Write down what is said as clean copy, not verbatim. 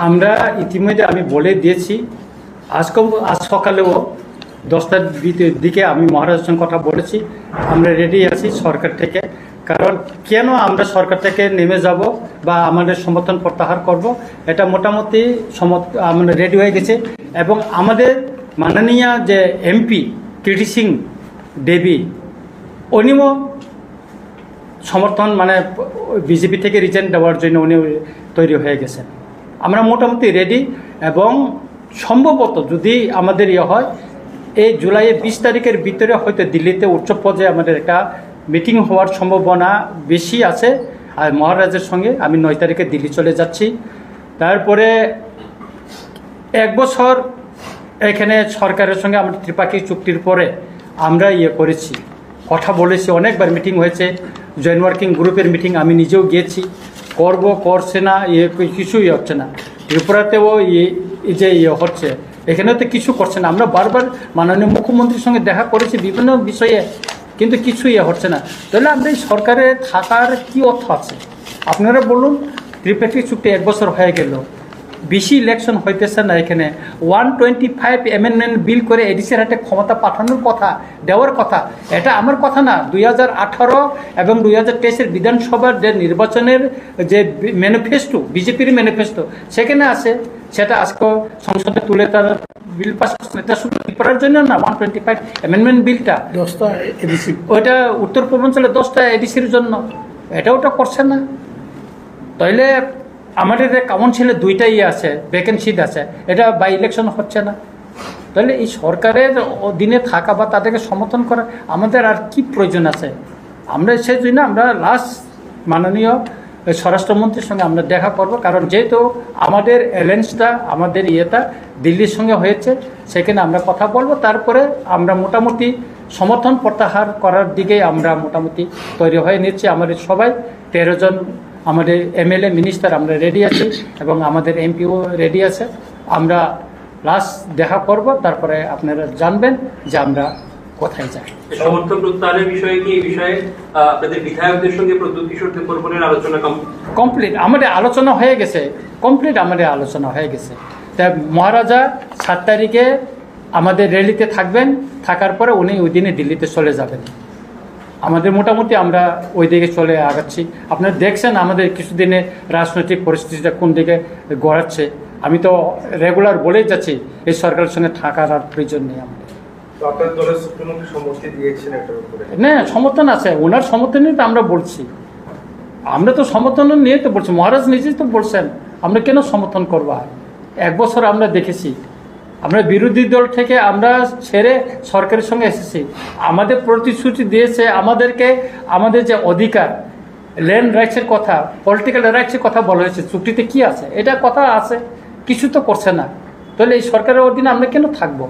আমরা ইতিমধ্যে আমি বলে দিয়েছি, আজ সকালেও 10টার দিকে আমি মহারাজের সঙ্গে কথা বলেছি। আমরা রেডি আছি সরকার থেকে, কারণ কেন আমরা সরকার থেকে নেমে যাব বা আমাদের সমর্থন প্রত্যাহার করব, এটা মোটামুটি আমরা রেডি হয়ে গেছে। এবং আমাদের মাননীয় যে এমপি কীর্তি সিং দেবী, উনিও সমর্থন বিজেপি থেকে রিজাইন দেওয়ার জন্য উনি তৈরি হয়ে গেছেন। আমরা মোটামুটি রেডি, এবং সম্ভবত যদি আমাদের হয় এই জুলাইয়ের 20 তারিখের ভিতরে হয়তো দিল্লিতে উচ্চ পর্যায়ে আমাদের একটা মিটিং হওয়ার সম্ভাবনা বেশি আছে। আর মহারাজের সঙ্গে আমি 9 তারিখে দিল্লি চলে যাচ্ছি। তারপরে 1 বছর এখানে সরকারের সঙ্গে আমরা ত্রিপাক্ষিক চুক্তির পরে আমরা করেছি, কথা বলেছি, অনেকবার মিটিং হয়েছে, জয়েন্ট ওয়ার্কিং গ্রুপের মিটিং আমি নিজেও গিয়েছি। করছে না, কিছুই হচ্ছে না। ত্রিপুরাতেও যে হচ্ছে, এখানে তো কিছু করছে না। আমরা বারবার মাননীয় মুখ্যমন্ত্রীর সঙ্গে দেখা করেছি বিভিন্ন বিষয়ে, কিন্তু কিছুই হচ্ছে না। তাহলে আমরা এই সরকারে থাকার কি অর্থ আছে? আপনারা বলুন, ত্রিপাক্ষিক চুক্তি 1 বছর হয়ে গেল, বেশি ইলেকশন হইতেছে না। এখানে 125 অ্যামেন্ডমেন্ট বিল করে এডিসির হাতে ক্ষমতা পাঠানোর কথা, দেওয়ার কথা। এটা আমার কথা না। 2018 এবং 2023-এর বিধানসভার যে নির্বাচনের যে ম্যানিফেস্টো, বিজেপির ম্যানিফেস্টো, সেখানে আছে। সেটা আজকে সংসদে তুলে তার বিল পাস করছে। এটা শুধু করার জন্য না, 125 অ্যামেন্ডমেন্ট বিলটা 10টা এডিসি, ওইটা উত্তর পূর্বাঞ্চলে 10টা এডিসির জন্য, ওটা করছে না। তাইলে আমাদের কাউন্সিলে 2টা আছে, ভ্যাকেন্সি আছে, এটা বাই ইলেকশন হচ্ছে না। তাহলে এই সরকারের অধীনে থাকা বা তাদেরকে সমর্থন করা আমাদের আর কি প্রয়োজন আছে? আমরা সেই জন্য আমরা লাস্ট মাননীয় স্বরাষ্ট্রমন্ত্রীর সঙ্গে আমরা দেখা করব, কারণ যেহেতু আমাদের অ্যালায়েন্সটা, আমাদের দিল্লির সঙ্গে হয়েছে, সেখানে আমরা কথা বলবো। তারপরে আমরা মোটামুটি সমর্থন প্রত্যাহার করার দিকে আমরা মোটামুটি তৈরি হয়ে নিচ্ছি। আমাদের সবাই 13 জন আমাদের এমএলএ মিনিস্টার আমরা রেডি আছি, এবং আমাদের এমপিও রেডি আছে। আমরা লাস্ট দেখা করব, তারপরে আপনারা জানবেন যে আমরা কোথায় যাই। সমর্থন প্রত্যাহারের বিষয়ে কি এই বিষয়ে আপনাদের বিধায়কদের সঙ্গে প্রদ্যুৎ কিশোর দেববর্মনের আলোচনা কমপ্লিট? আমাদের আলোচনা হয়ে গেছে, কমপ্লিট আমাদের আলোচনা হয়ে গেছে। তাই মহারাজা 7 তারিখে আমাদের র্যালিতে থাকবেন, থাকার পরে উনি ওই দিনে দিল্লিতে চলে যাবেন। আমাদের মোটামুটি আমরা ওই দিকে চলে আগাচ্ছি। আপনারা দেখছেন আমাদের কিছুদিনে রাজনৈতিক পরিস্থিতিটা কোন দিকে গড়াচ্ছে। আমি তো রেগুলার বলেই যাচ্ছি এই সরকারের সঙ্গে থাকার আর প্রয়োজন নেই আমাদের। না, সমর্থন আছে, ওনার সমর্থন নিয়ে তো আমরা বলছি। আমরা তো সমর্থন নিয়ে তো বলছি, মহারাজ নিজেই তো বলছেন, আমরা কেন সমর্থন করবো? 1 বছর আমরা দেখেছি, আমরা বিরোধী দল থেকে আমরা ছেড়ে সরকারের সঙ্গে এসেছি। আমাদের প্রতিশ্রুতি দিয়েছে আমাদেরকে, আমাদের যে অধিকার, ল্যান্ড রাইটসের কথা, পলিটিক্যাল রাইটসের কথা বলা হয়েছে। চুক্তিতে কি আছে? এটা কথা আছে, কিছু তো করছে না। তাহলে এই সরকারের অধীনে আমরা কেন থাকবো?